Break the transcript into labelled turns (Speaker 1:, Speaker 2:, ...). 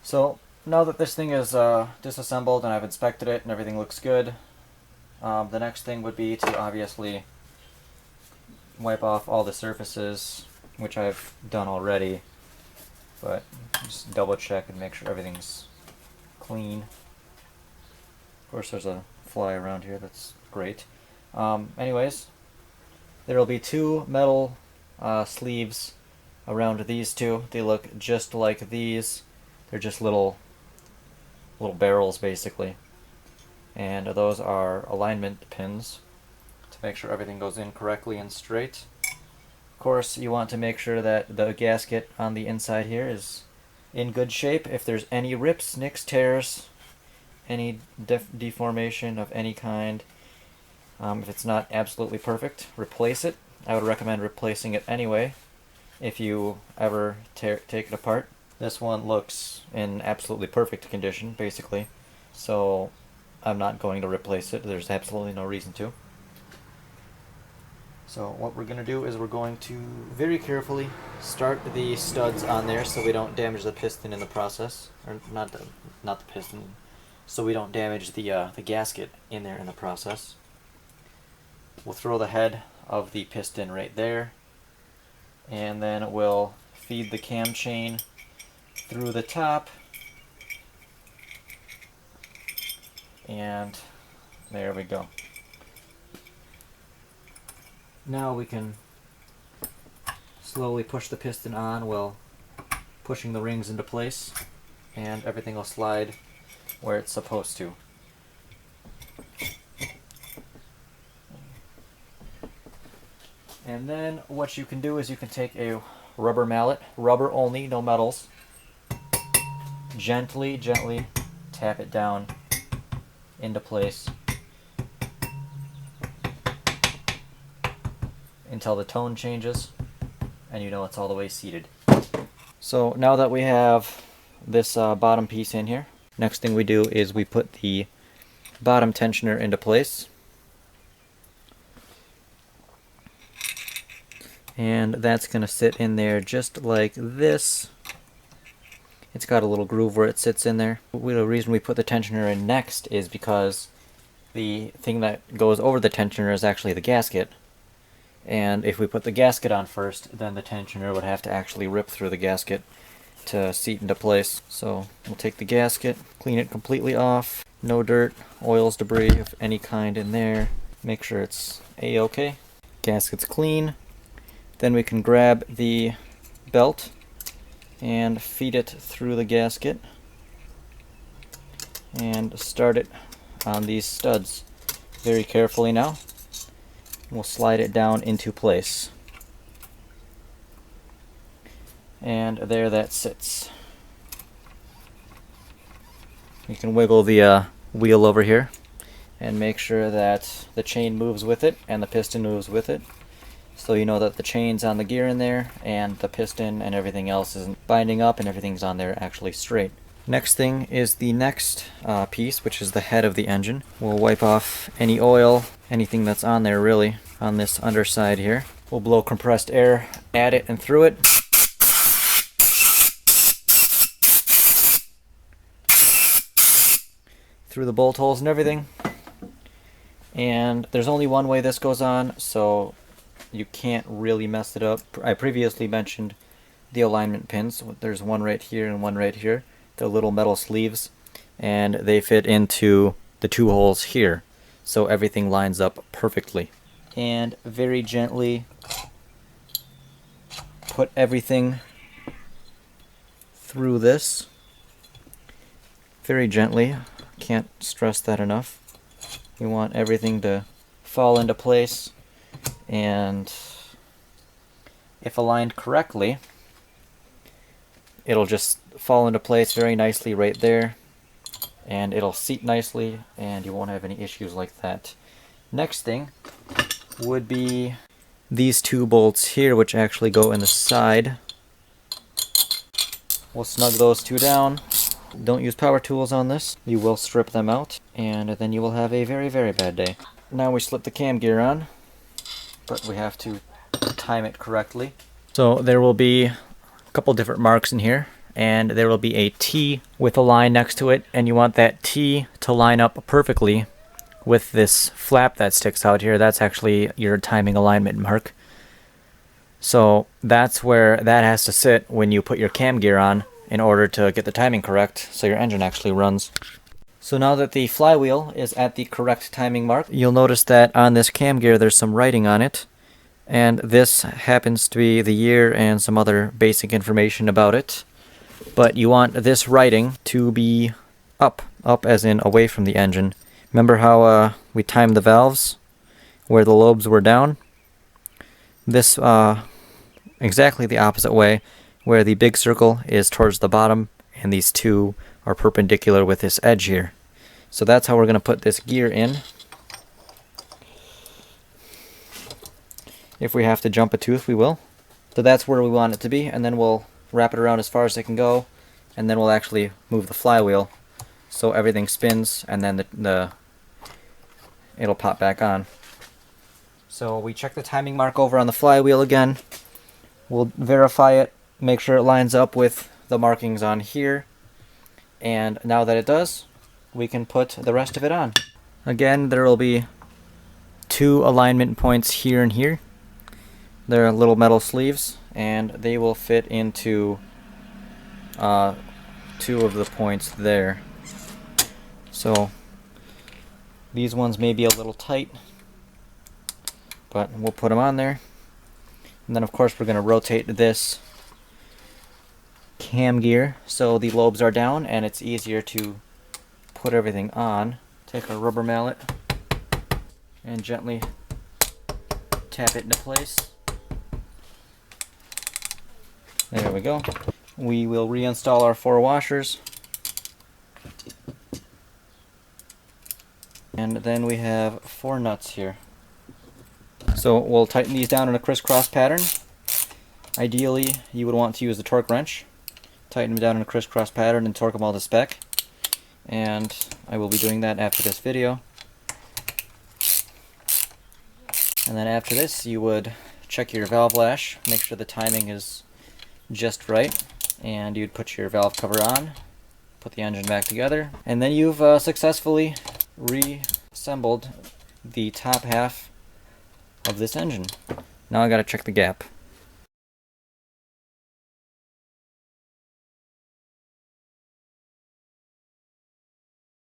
Speaker 1: So now that this thing is disassembled and I've inspected it and everything looks good, the next thing would be to obviously wipe off all the surfaces, which I've done already, but just double check and make sure everything's clean. Of course there's a fly around here, that's great. Anyways, there will be two metal sleeves around these two. They look just like these. They're just little barrels basically. And those are alignment pins to make sure everything goes in correctly and straight. Of course, you want to make sure that the gasket on the inside here is in good shape. If there's any rips, nicks, tears, any deformation of any kind, if it's not absolutely perfect, replace it. I would recommend replacing it anyway if you ever take it apart. This one looks in absolutely perfect condition, basically, so I'm not going to replace it. There's absolutely no reason to. So what we're going to do is we're going to very carefully start the studs on there so we don't damage the piston in the process, or not the piston, so we don't damage the gasket in there in the process. We'll throw the head of the piston right there, and then we'll feed the cam chain through the top, and there we go. Now we can slowly push the piston on while pushing the rings into place, and everything will slide where it's supposed to. And then what you can do is you can take a rubber mallet, rubber only, no metals, gently tap it down into place until the tone changes and you know it's all the way seated. So now that we have this bottom piece in here, next thing we do is we put the bottom tensioner into place. And that's going to sit in there just like this. It's got a little groove where it sits in there. The reason we put the tensioner in next is because the thing that goes over the tensioner is actually the gasket. And if we put the gasket on first, then the tensioner would have to actually rip through the gasket to seat into place. So we'll take the gasket, clean it completely off. No dirt, oils, debris of any kind in there. Make sure it's A-okay. Gasket's clean. Then we can grab the belt and feed it through the gasket and start it on these studs very carefully now. We'll slide it down into place. And there that sits. You can wiggle the wheel over here and make sure that the chain moves with it and the piston moves with it. So you know that the chain's on the gear in there and the piston and everything else isn't binding up and everything's on there actually straight. Next thing is the next piece, which is the head of the engine. We'll wipe off any oil, anything that's on there really, on this underside here. We'll blow compressed air at it and through it. Through the bolt holes and everything. And there's only one way this goes on, so you can't really mess it up. I previously mentioned the alignment pins. There's one right here and one right here. They're little metal sleeves, and they fit into the two holes here, so everything lines up perfectly. And very gently put everything through this. Very gently. Can't stress that enough. You want everything to fall into place, and if aligned correctly, it'll just fall into place very nicely right there, and it'll seat nicely, and you won't have any issues like that. Next thing would be these two bolts here, which actually go in the side. We'll snug those two down. Don't use power tools on this. You will strip them out, and then you will have a very, very bad day. Now we slip the cam gear on, but we have to time it correctly. So there will be a couple different marks in here, and there will be a T with a line next to it, and you want that T to line up perfectly with this flap that sticks out here. That's actually your timing alignment mark. So that's where that has to sit when you put your cam gear on in order to get the timing correct so your engine actually runs. So now that the flywheel is at the correct timing mark, you'll notice that on this cam gear there's some writing on it, and this happens to be the year and some other basic information about it. But you want this writing to be up as in away from the engine. Remember how we timed the valves where the lobes were down? This exactly the opposite way, where the big circle is towards the bottom and these two are perpendicular with this edge here. So that's how we're going to put this gear in. If we have to jump a tooth, we will. So that's where we want it to be, and then we'll wrap it around as far as it can go, and then we'll actually move the flywheel so everything spins, and then it'll pop back on. So we check the timing mark over on the flywheel again. We'll verify it, make sure it lines up with the markings on here, and now that it does, we can put the rest of it on. Again, there will be two alignment points here and here. They're little metal sleeves, and they will fit into two of the points there. So these ones may be a little tight, but we'll put them on there. And then of course we're going to rotate this cam gear so the lobes are down and it's easier to put everything on. Take our rubber mallet and gently tap it into place. There we go. We will reinstall our 4 washers. And then we have 4 nuts here. So we'll tighten these down in a crisscross pattern. Ideally, you would want to use the torque wrench. Tighten them down in a crisscross pattern and torque them all to spec. And I will be doing that after this video. And then after this, you would check your valve lash, make sure the timing is just right, and you'd put your valve cover on, put the engine back together, and then you've successfully reassembled the top half of this engine. Now I gotta check the gap.